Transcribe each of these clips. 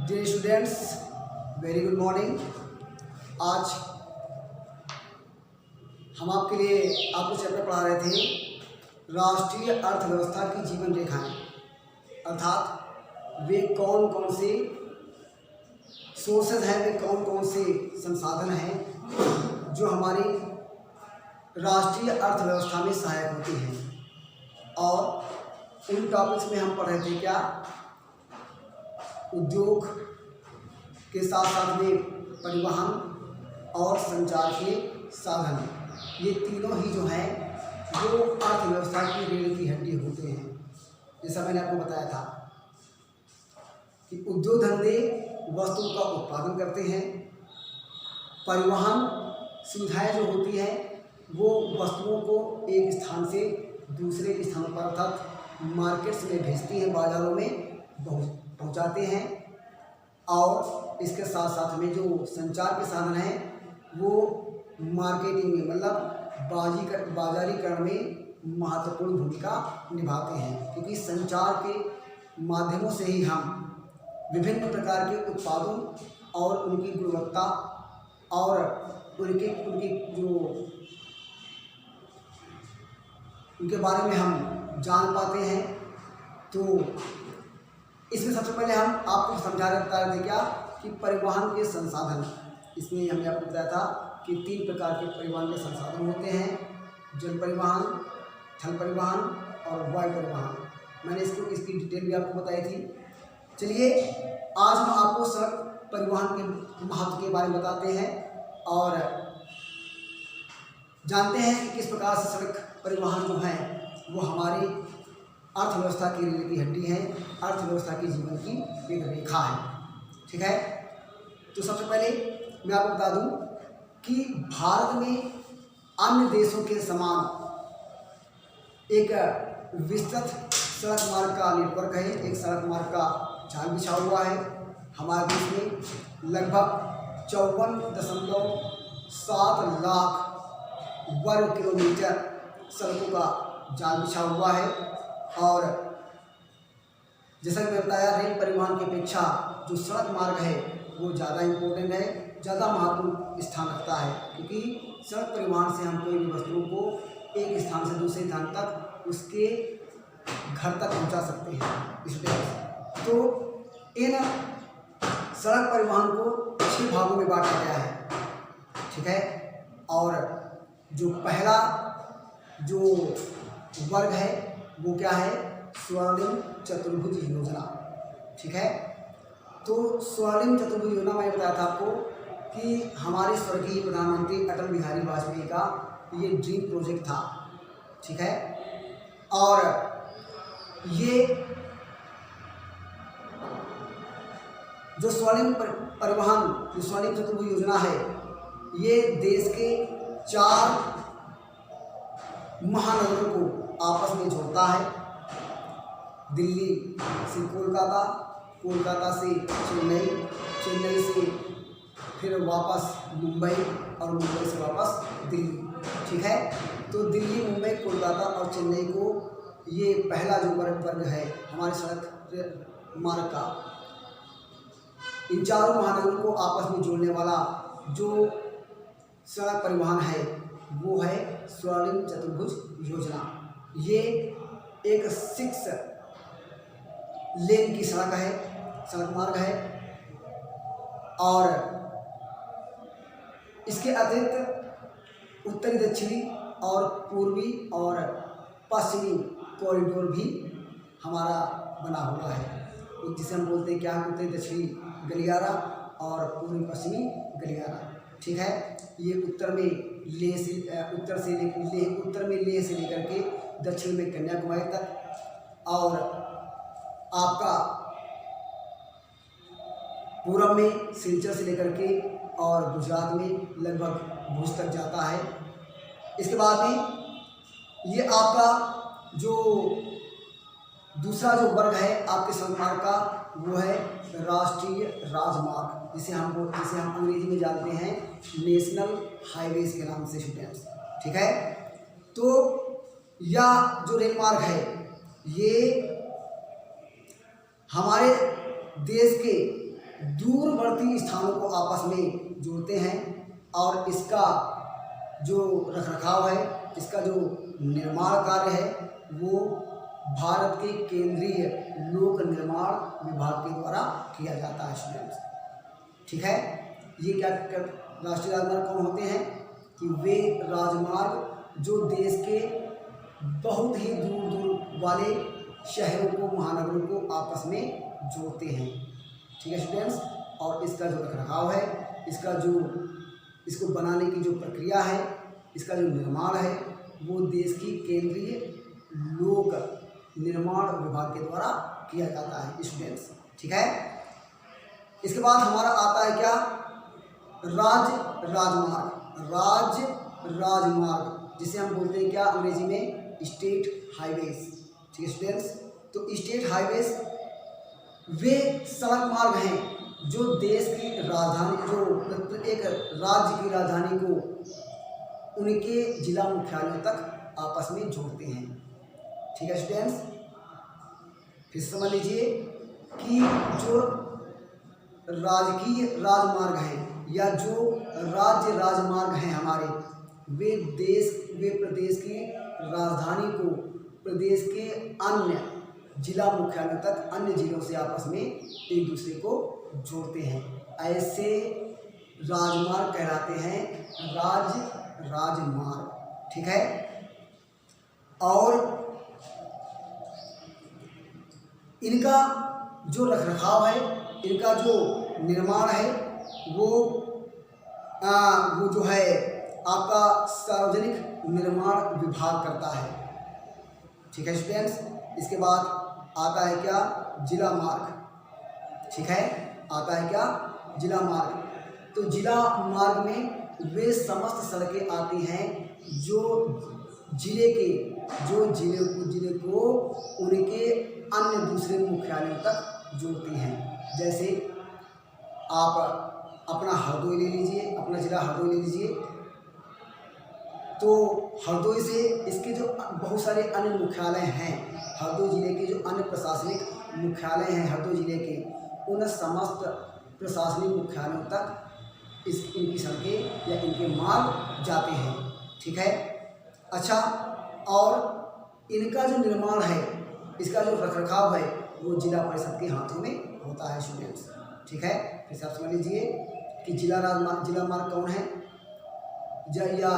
Dear students, very good morning. आज हम आपके लिए आपको चैप्टर पढ़ा रहे थे राष्ट्रीय अर्थव्यवस्था की जीवन रेखाएं, अर्थात वे कौन कौन से सोर्सेज हैं, वे कौन कौन से संसाधन हैं जो हमारी राष्ट्रीय अर्थव्यवस्था में सहायक होती हैं। और उन टॉपिक्स में हम पढ़ रहे थे क्या, उद्योग के साथ साथ में परिवहन और संचार के साधन, ये तीनों ही जो हैं वो अर्थव्यवस्था की रीढ़ की हड्डी होते हैं। जैसा मैंने आपको बताया था कि उद्योग धंधे वस्तुओं का उत्पादन करते हैं, परिवहन सुविधाएं जो होती हैं वो वस्तुओं को एक स्थान से दूसरे स्थानों पर अर्थात मार्केट्स में भेजती हैं, बाज़ारों में पहुंचाते हैं। और इसके साथ साथ में जो संचार के साधन हैं वो मार्केटिंग में मतलब बाजारीकरण में महत्वपूर्ण भूमिका निभाते हैं, क्योंकि संचार के माध्यमों से ही हम विभिन्न प्रकार के उत्पादों और उनकी गुणवत्ता और उनके बारे में हम जान पाते हैं। तो इसमें सबसे पहले हम आपको बता रहे थे क्या कि परिवहन के संसाधन, इसमें हमने आपको बताया था कि 3 प्रकार के परिवहन के संसाधन होते हैं, जल परिवहन, थल परिवहन और वायु परिवहन। मैंने इसकी डिटेल भी आपको बताई थी। चलिए आज हम आपको सड़क परिवहन के महत्व के बारे में बताते हैं और जानते हैं कि किस प्रकार से सड़क परिवहन जो है वो हमारी अर्थव्यवस्था की रीढ़ की हड्डी है, अर्थव्यवस्था की जीवन की एक रेखा है। ठीक है, तो सबसे पहले मैं आपको बता दूं कि भारत में अन्य देशों के समान एक विस्तृत सड़क मार्ग का नेटवर्क है, एक सड़क मार्ग का जाल बिछा हुआ है। हमारे देश में लगभग 54.7 लाख वर्ग किलोमीटर सड़कों का जाल बिछा हुआ है। और जैसा कि मैं बताया, रेल परिवहन की अपेक्षा जो सड़क मार्ग है वो ज़्यादा इम्पोर्टेंट है, ज़्यादा महत्वपूर्ण स्थान रखता है, क्योंकि सड़क परिवहन से हम कोई भी वस्तुओं को एक स्थान से दूसरे स्थान तक उसके घर तक पहुंचा सकते हैं। इसलिए तो इन सड़क परिवहन को 6 भागों में बांटा गया है। ठीक है, और जो पहला जो वर्ग है वो क्या है, स्वर्णिम चतुर्भुज योजना। ठीक है, तो स्वर्णिम चतुर्भुज योजना मैंने बताया था आपको कि हमारे स्वर्गीय प्रधानमंत्री अटल बिहारी वाजपेयी का ये ड्रीम प्रोजेक्ट था। ठीक है, और ये जो स्वर्णिम परिवहन, जो स्वर्णिम चतुर्भुज योजना है, ये देश के 4 महानगरों को आपस में जोड़ता है। दिल्ली से कोलकाता, कोलकाता से चेन्नई, चेन्नई से फिर वापस मुंबई और मुंबई से वापस दिल्ली। ठीक है, तो दिल्ली, मुंबई, कोलकाता और चेन्नई को ये पहला जो वर्ग है हमारे सड़क मार्ग का, इन 4 महानगरों को आपस में जोड़ने वाला जो सड़क परिवहन है वो है स्वर्णिम चतुर्भुज योजना। ये एक 6 लेन की सड़क मार्ग है और इसके अतिरिक्त उत्तरी, दक्षिणी और पूर्वी और पश्चिमी कॉरिडोर भी हमारा बना हुआ है, जिसे हम बोलते हैं क्या, उत्तरी दक्षिणी गलियारा और पूर्वी पश्चिमी गलियारा। ठीक है, ये उत्तर में लेह से लेकर के दक्षिण में कन्याकुमारी तक, और आपका पूर्व में सिलचर से लेकर के और गुजरात में लगभग भुज तक जाता है। इसके बाद में ये आपका जो दूसरा जो वर्ग है आपके सड़क मार्ग का वो है राष्ट्रीय राजमार्ग, जिसे हम अंग्रेजी में जानते हैं नेशनल हाईवेज के नाम से स्टूडेंट्स। ठीक है, तो यह जो रेल मार्ग है ये हमारे देश के दूरवर्ती स्थानों को आपस में जोड़ते हैं और इसका जो रखरखाव है, इसका जो निर्माण कार्य है वो भारत के केंद्रीय लोक निर्माण विभाग के द्वारा किया जाता है स्टूडेंट्स। ठीक है, ये क्या राष्ट्रीय राजमार्ग कौन होते हैं कि वे राजमार्ग जो देश के बहुत ही दूर दूर वाले शहरों को, महानगरों को आपस में जोड़ते हैं। ठीक है स्टूडेंट्स, और इसका जो रखरखाव है, इसको बनाने की जो प्रक्रिया है, इसका जो निर्माण है वो देश की केंद्रीय लोक निर्माण विभाग के द्वारा किया जाता है स्टूडेंट्स। ठीक है, इसके बाद हमारा आता है क्या, राज्य राजमार्ग, जिसे हम बोलते हैं क्या अंग्रेजी में स्टेट हाईवेज। ठीक है स्टूडेंट्स, तो स्टेट हाईवेज वे सड़क मार्ग हैं जो देश की राजधानी, जो एक राज्य की राजधानी को उनके जिला मुख्यालयों तक आपस में जोड़ते हैं। ठीक है स्टूडेंट्स, फिर समझ लीजिए कि जो राजकीय राजमार्ग हैं या जो राज्य राजमार्ग हैं हमारे, वे प्रदेश की राजधानी को प्रदेश के अन्य जिला मुख्यालयों तक, अन्य जिलों से आपस में एक दूसरे को जोड़ते हैं। ऐसे राजमार्ग कहलाते हैं राजमार्ग। ठीक है, और इनका जो रखरखाव है, इनका जो निर्माण है वो जो है आपका सार्वजनिक निर्माण विभाग करता है। ठीक है स्टूडेंट्स, इसके बाद आता है क्या, जिला मार्ग। ठीक है, आता है क्या, जिला मार्ग। तो जिला मार्ग में वे समस्त सड़कें आती हैं जो जिले को उनके अन्य दूसरे मुख्यालयों तक जोड़ती हैं। जैसे आप अपना हरदोई ले लीजिए, अपना जिला हरदोई ले लीजिए, तो हरदोई से इसके जो बहुत सारे अन्य मुख्यालय हैं, हरदोई जिले के जो अन्य प्रशासनिक मुख्यालय हैं हरदोई जिले के, उन समस्त प्रशासनिक मुख्यालयों तक इनकी सड़कें या इनके मार्ग जाते हैं। ठीक है, अच्छा, और इनका जो निर्माण है, इसका जो रखरखाव है वो जिला परिषद के हाथों में होता है स्टूडेंट्स। ठीक है, फिर से आप समझ लीजिए कि जिला मार्ग कौन है या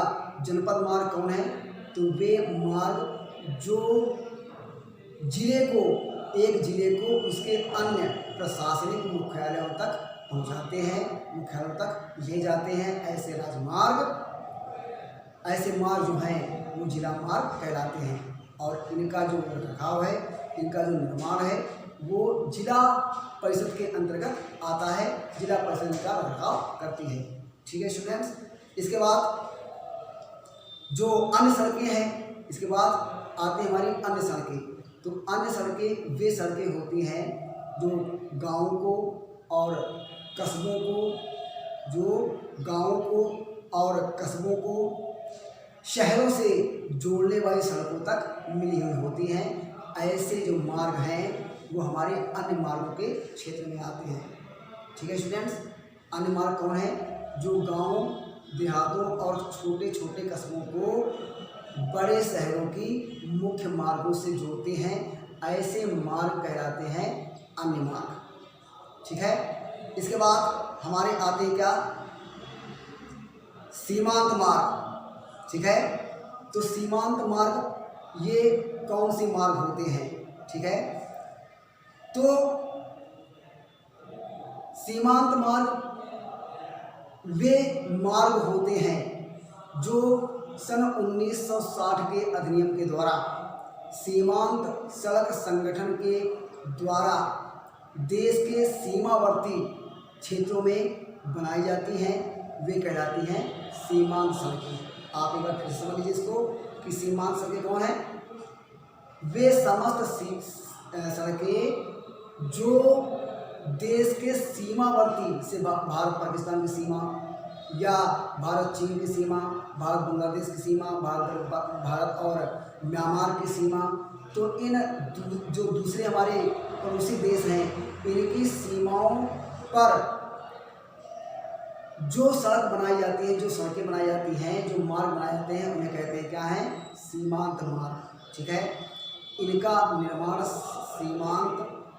जनपद मार्ग कौन है। तो वे मार्ग जो एक जिले को उसके अन्य प्रशासनिक मुख्यालयों तक पहुंचाते हैं, मुख्यालयों तक ले जाते हैं। ऐसे मार्ग जो हैं वो जिला मार्ग कहलाते हैं। और इनका जो रखरखाव है, इनका जो निर्माण है वो जिला परिषद के अंतर्गत आता है, जिला परिषद का रखरखाव करती है। ठीक है स्टूडेंट्स, इसके बाद जो अन्य सड़कें हैं, इसके बाद आती हमारी अन्य सड़कें। तो अन्य सड़कें वे सड़कें होती हैं जो गाँवों को और कस्बों को शहरों से जोड़ने वाली सड़कों तक मिली हुई होती हैं। ऐसे जो मार्ग हैं वो हमारे अन्य मार्गों के क्षेत्र में आते हैं। ठीक है स्टूडेंट्स, अन्य मार्ग कौन है, जो गाँव देहातों और छोटे छोटे कस्बों को बड़े शहरों की मुख्य मार्गों से जोड़ते हैं। ऐसे मार्ग कहलाते हैं अन्य मार्ग। ठीक है, इसके बाद हमारे आते हैं क्या, सीमांत मार्ग। ठीक है, तो सीमांत मार्ग ये कौन से मार्ग होते हैं। ठीक है, तो सीमांत मार्ग वे मार्ग होते हैं जो सन 1960 के अधिनियम के द्वारा सीमांत सड़क संगठन के द्वारा देश के सीमावर्ती क्षेत्रों में बनाई जाती हैं। वे कहलाती हैं सीमांत सड़कें। आप एक बार फिर समझ लीजिए इसको कि सीमांत सड़कें कौन है, वे समस्त सड़कें जो देश के सीमावर्ती से भारत पाकिस्तान की सीमा या भारत चीन की सीमा, भारत बांग्लादेश की सीमा, भारत और म्यांमार की सीमा, तो इन जो दूसरे हमारे पड़ोसी देश हैं इनकी सीमाओं पर जो सड़क बनाई जाती है, जो सड़कें बनाई जाती हैं, जो मार्ग बनाए जाते हैं, उन्हें कहते हैं क्या है? सीमांत मार्ग। ठीक है, इनका निर्माण सीमांत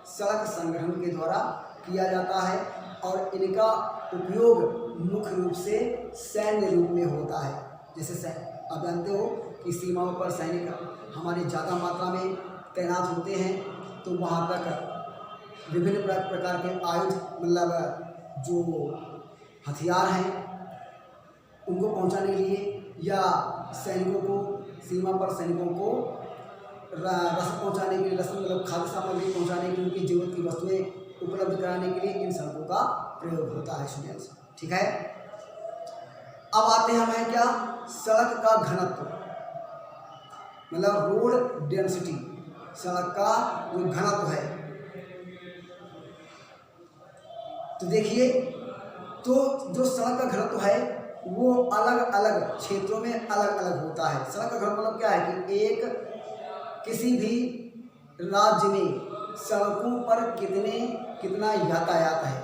सड़क संगठन के द्वारा किया जाता है और इनका उपयोग मुख्य रूप से सैन्य रूप में होता है। जैसे आप जानते हो कि सीमाओं पर सैनिक हमारे ज़्यादा मात्रा में तैनात होते हैं, तो वहाँ तक विभिन्न प्रकार के आयुध, मतलब जो हथियार हैं, उनको पहुंचाने के लिए या सैनिकों को, सीमा पर सैनिकों को रसद पहुंचाने के लिए, रसद मतलब खाद्य सामग्री पहुंचाने के लिए, उनकी जरूरत की वस्तुएं उपलब्ध कराने के लिए इन सड़कों का प्रयोग होता है स्टूडेंट्स। ठीक है, अब आते हैं हमें क्या? सड़क का घनत्व, मतलब रोड डेंसिटी, सड़क का जो घनत्व है। तो देखिए, तो जो सड़क का घनत्व है वो अलग अलग क्षेत्रों में अलग अलग होता है। सड़क का घनत्व मतलब क्या है कि किसी भी राज्य में सड़कों पर कितना यातायात है।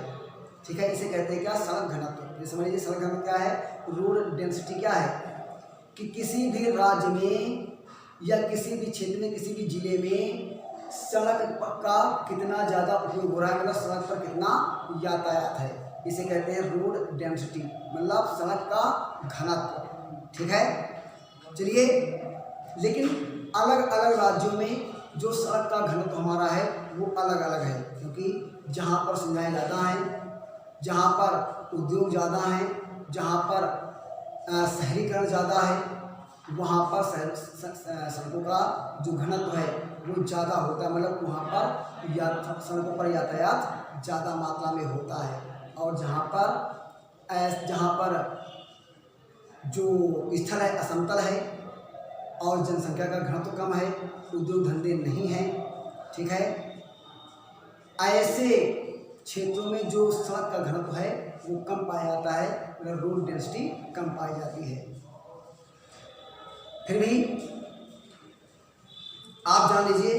ठीक है, इसे कहते हैं क्या? सड़क घनत्व। जैसे समझ लीजिए, सड़क घनत्व क्या है? रोड डेंसिटी क्या है कि किसी भी राज्य में या किसी भी क्षेत्र में, किसी भी जिले में सड़क का कितना ज़्यादा उपयोग हो रहा है, मतलब सड़क पर कितना यातायात है, इसे कहते हैं रोड डेंसिटी, मतलब सड़क का घनत्व। ठीक है, चलिए, लेकिन अलग अलग राज्यों में जो सड़क का घनत्व हमारा है वो अलग अलग है, क्योंकि जहाँ पर सुविधाएं ज़्यादा हैं, जहाँ पर उद्योग ज़्यादा हैं, जहाँ पर शहरीकरण ज़्यादा है, वहाँ पर सड़कों का जो घनत्व है वो ज़्यादा होता है, मतलब वहाँ पर सड़कों पर यातायात ज़्यादा मात्रा में होता है। और जहाँ पर जो स्थल है असमतल है और जनसंख्या का घनत्व कम है, उद्योग धंधे नहीं हैं, ठीक है, ऐसे क्षेत्रों में जो सड़क का घनत्व है वो कम पाया जाता है, मतलब रोड डेंसिटी कम पाई जाती है। फिर भी आप जान लीजिए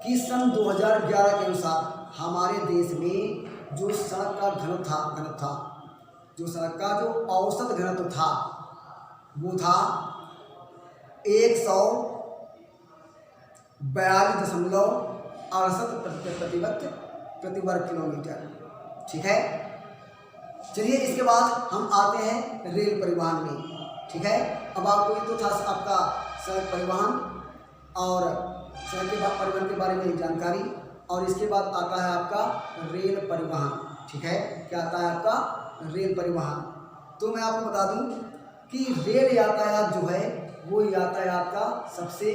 कि सन 2011 के अनुसार हमारे देश में जो सड़क का घनत्व था, जो सड़क का जो औसत घनत्व था वो था 142.68 प्रति वर्ग किलोमीटर। ठीक है, चलिए इसके बाद हम आते हैं रेल परिवहन में। ठीक है, अब आपको ये तो था आपका सड़क परिवहन और सड़क के परिवहन के बारे में जानकारी, और इसके बाद आता है आपका रेल परिवहन। ठीक है, क्या आता है आपका? रेल परिवहन। तो मैं आपको बता दूं कि रेल यातायात जो है वो यातायात का सबसे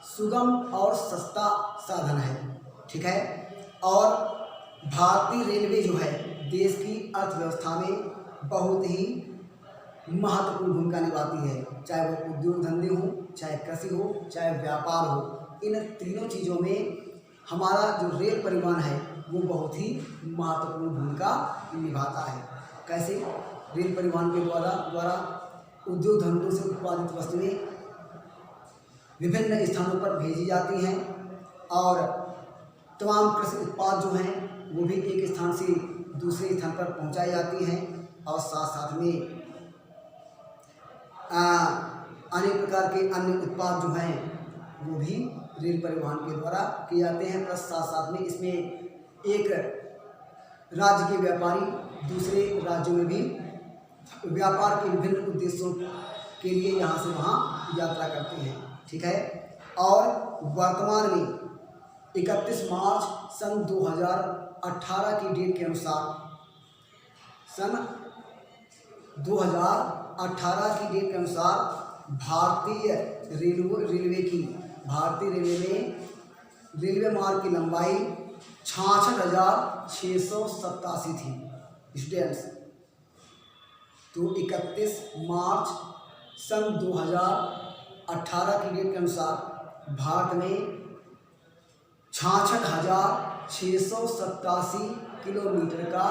सुगम और सस्ता साधन है। ठीक है, और भारतीय रेलवे जो है देश की अर्थव्यवस्था में बहुत ही महत्वपूर्ण भूमिका निभाती है, चाहे वो उद्योग धंधे हो, चाहे कृषि हो, चाहे व्यापार हो। इन तीनों चीज़ों में हमारा जो रेल परिवहन है वो बहुत ही महत्वपूर्ण भूमिका निभाता है। कैसे? रेल परिवहन के द्वारा उद्योग धंधों से उत्पादित वस्तुएं विभिन्न स्थानों पर भेजी जाती हैं और तमाम कृषि उत्पाद जो हैं वो भी एक स्थान से दूसरे स्थान पर पहुंचाई जाती हैं, और साथ साथ में अनेक प्रकार के अन्य उत्पाद जो हैं वो भी रेल परिवहन के द्वारा किए जाते हैं। प्लस साथ साथ में इसमें एक राज्य के व्यापारी दूसरे राज्यों में भी व्यापार के विभिन्न उद्देश्यों के लिए यहाँ से वहाँ यात्रा करते हैं। ठीक है, और वर्तमान में 31 मार्च सन 2018 की डेट के अनुसार, सन 2018 की डेट के अनुसार भारतीय रेलवे में रेलवे मार्ग की लंबाई 66,687 थी स्टूडेंट्स। तो 31 मार्च सन 2018 की डेट के अनुसार भारत में 66,687 किलोमीटर का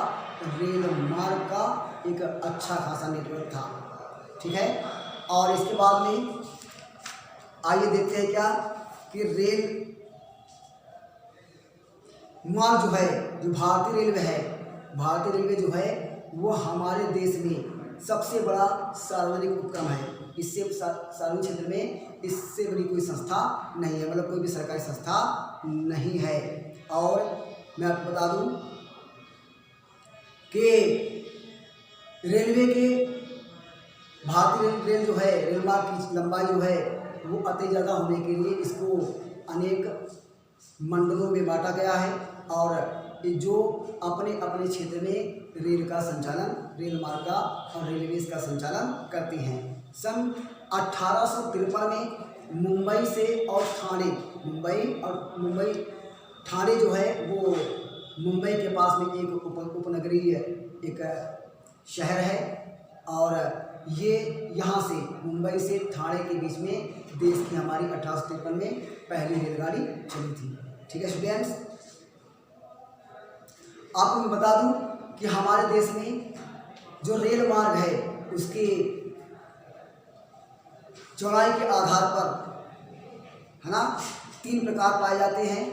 रेल मार्ग का एक अच्छा खासा नेटवर्क था। ठीक है, और इसके बाद में आइए देखते हैं क्या कि रेल मार्ग जो है, जो भारतीय रेलवे है भारतीय रेलवे जो है वो हमारे देश में सबसे बड़ा सार्वजनिक उपक्रम है। इससे सार्वजनिक क्षेत्र में इससे बड़ी कोई संस्था नहीं है, मतलब कोई भी सरकारी संस्था नहीं है। और मैं आपको बता दूं कि रेलवे के भारतीय रेल जो है, रेल मार्ग की लंबाई जो है वो अति ज़्यादा होने के लिए इसको अनेक मंडलों में बांटा गया है और जो अपने अपने क्षेत्र में रेल का संचालन, रेल मार्ग का और रेलवेज का संचालन करती हैं। सन 1853 में मुंबई से और मुंबई ठाणे जो है वो मुंबई के पास में एक उपनगरीय एक शहर है और ये यहाँ से मुंबई से ठाणे के बीच में देश की हमारी 1853 में पहली रेलगाड़ी चली थी। ठीक है स्टूडेंट्स, आपको मैं बता दूं कि हमारे देश में जो रेल मार्ग है उसके चौड़ाई के आधार पर है ना 3 प्रकार पाए जाते हैं,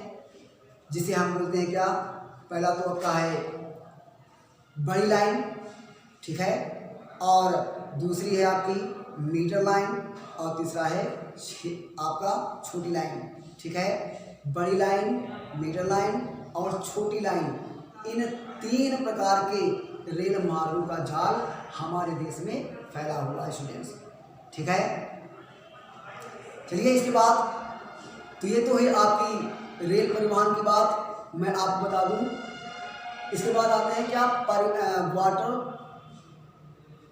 जिसे हम बोलते हैं क्या, पहला तो आपका है बड़ी लाइन, ठीक है, और दूसरी है आपकी मीटर लाइन और तीसरा है आपका छोटी लाइन। ठीक है, बड़ी लाइन, मीटर लाइन और छोटी लाइन, इन 3 प्रकार के रेल मार्गों का जाल हमारे देश में फैला हुआ है स्टूडेंट्स। ठीक है, चलिए इसके बाद तो ये तो है आपकी रेल परिवहन की बात, मैं आपको बता दूं। इसके बाद आते हैं क्या, वाटर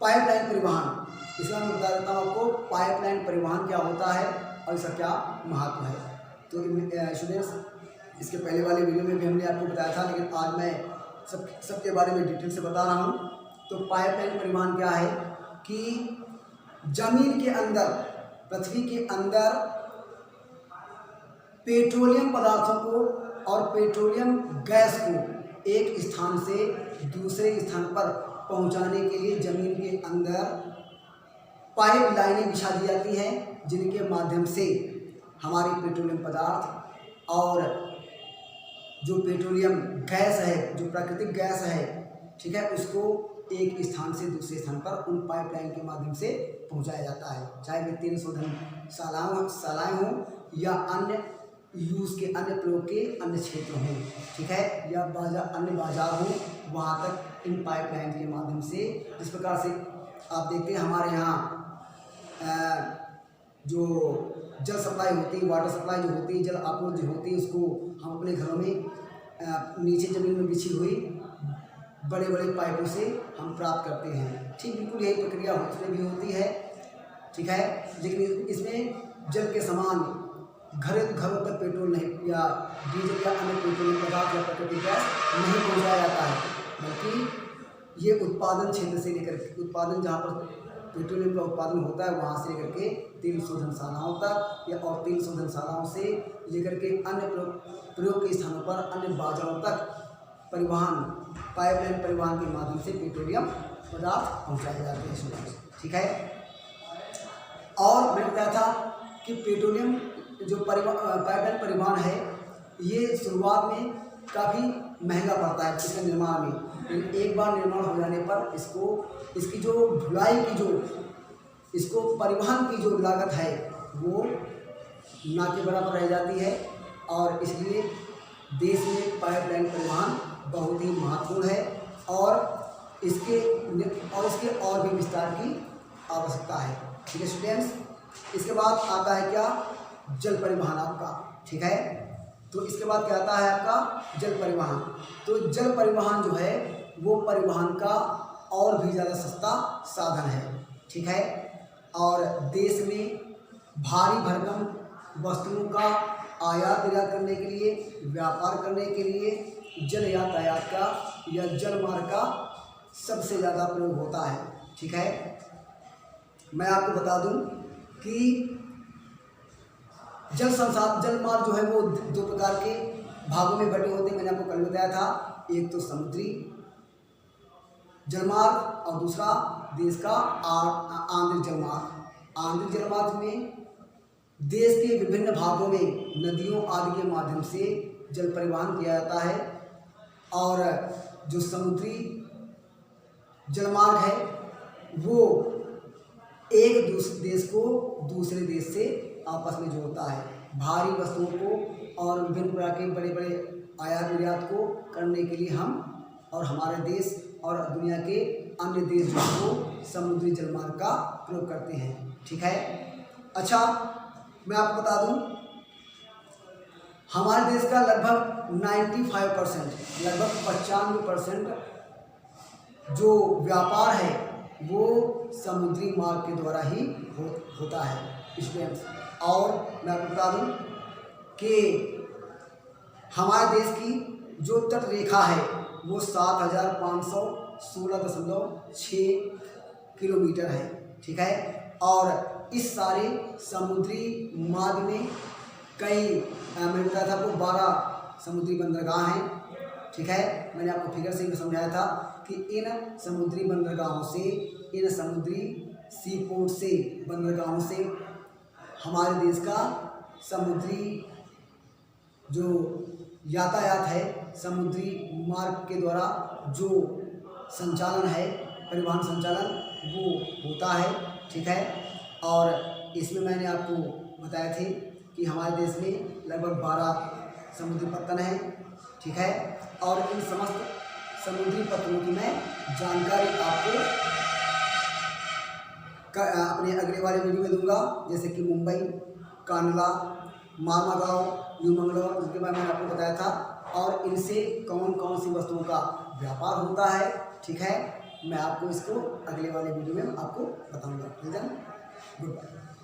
पाइपलाइन परिवहन। इसमें मैं बता देता हूँ आपको पाइपलाइन परिवहन क्या होता है और इसका क्या महत्व है। तो स्टूडेंट्स, इसके पहले वाले वीडियो में भी हमने आपको बताया था, लेकिन आज मैं सबके बारे में डिटेल से बता रहा हूँ। तो पाइपलाइन परिवहन क्या है कि जमीन के अंदर, पृथ्वी के अंदर पेट्रोलियम पदार्थों को और पेट्रोलियम गैस को एक स्थान से दूसरे स्थान पर पहुंचाने के लिए जमीन के अंदर पाइप लाइनें बिछा दी जाती हैं, जिनके माध्यम से हमारी पेट्रोलियम पदार्थ और जो पेट्रोलियम गैस है, जो प्राकृतिक गैस है, ठीक है, उसको एक स्थान से दूसरे स्थान पर उन पाइपलाइन के माध्यम से पहुंचाया जाता है, चाहे वे तेल शोधन शालाएँ हों या अन्य यूज़ के अन्य प्रयोग के अन्य क्षेत्र हों, ठीक है, या अन्य बाजार हों, वहाँ तक इन पाइपलाइन के माध्यम से, जिस प्रकार से आप देखते हैं हमारे यहाँ जो जल सप्लाई होती है, वाटर सप्लाई जो होती है, जल आपूर्ति जो होती है, उसको हम अपने घरों में नीचे ज़मीन में बिछी हुई बड़े बड़े पाइपों से हम प्राप्त करते हैं। ठीक बिल्कुल यही प्रक्रिया उसमें भी होती है। ठीक है, लेकिन इसमें जल के समान घरों तक पेट्रोल नहीं या डीजल या अन्य पेट्रोलियम पदार्थ या प्राकृतिक गैस नहीं पहुँचाया जाता है, बल्कि ये उत्पादन क्षेत्र से लेकर उत्पादन जहाँ पर पेट्रोलियम का उत्पादन होता है वहाँ से लेकर के तेल शोधनशालाओं तक या और तेल शोधनशालाओं से लेकर के अन्य प्रयोग के स्थानों पर अन्य बाजारों तक परिवहन, पाइपलाइन परिवहन के माध्यम से पेट्रोलियम पदार्थ पहुँचाए जाते हैं। ठीक है, और मैंने बताया था कि पेट्रोलियम जो पाइपलाइन परिवहन है, ये शुरुआत में काफ़ी महंगा पड़ता है इसके निर्माण में, लेकिन एक बार निर्माण हो जाने पर इसकी जो ढुलाई की जो इसको परिवहन की जो लागत है वो ना के बराबर रह जाती है, और इसलिए देश में पाइपलाइन परिवहन बहुत ही महत्वपूर्ण है और इसके और भी विस्तार की आवश्यकता है। ठीक है स्टूडेंट्स, इसके बाद आता है क्या, जल परिवहन आपका। ठीक है, तो इसके बाद क्या आता है आपका जल परिवहन। तो जल परिवहन जो है वो परिवहन का और भी ज़्यादा सस्ता साधन है। ठीक है, और देश में भारी भरकम वस्तुओं का आयात निर्यात करने के लिए, व्यापार करने के लिए जल यातायात का या जल मार्ग का सबसे ज़्यादा प्रयोग होता है। ठीक है, मैं आपको बता दूं कि जल मार्ग जो है वो 2 प्रकार के भागों में बटे होते हैं। मैंने आपको कल बताया था, एक तो समुद्री जलमार्ग और दूसरा देश का आंतरिक जलमार्ग। आंतरिक जलमार्ग में देश के विभिन्न भागों में नदियों आदि के माध्यम से जल परिवहन किया जाता है, और जो समुद्री जलमार्ग है वो एक देश को दूसरे देश से आपस में जोड़ता है। भारी वस्तुओं को और विभिन्न प्रकार के बड़े बड़े आयात निर्यात को करने के लिए हम और हमारे देश और दुनिया के अन्य देश जो को समुद्री जलमार्ग का प्रयोग करते हैं। ठीक है। अच्छा, मैं आपको बता दूं, हमारे देश का लगभग 95% लगभग 95% जो व्यापार है वो समुद्री मार्ग के द्वारा ही होता है स्टूडेंट्स। और मैं आपको बता दूं कि हमारे देश की जो तट रेखा है वो 7516.6 किलोमीटर है। ठीक है। और इस सारे समुद्री मार्ग में कई मैंने बताया था आपको 12 समुद्री बंदरगाह हैं। ठीक है। मैंने आपको फिगर से भी समझाया था कि इन समुद्री बंदरगाहों से, इन समुद्री सी पोर्ट से, बंदरगाहों से हमारे देश का समुद्री जो यातायात है, समुद्री मार्ग के द्वारा जो संचालन है, परिवहन संचालन वो होता है। ठीक है। और इसमें मैंने आपको बताया थे कि हमारे देश में लगभग 12 समुद्री पत्तन हैं। ठीक है। और इन समस्त समुद्री पत्तनों की मैं जानकारी आपको अपने अगले वाले वीडियो में दूंगा, जैसे कि मुंबई, कांडला, मार्मागांव, न्यू मंगलोर, जिसके बारे में मैंने आपको बताया था, और इनसे कौन कौन सी वस्तुओं का व्यापार होता है। ठीक है। मैं आपको इसको अगले वाले वीडियो में आपको बताऊंगा। Good bye.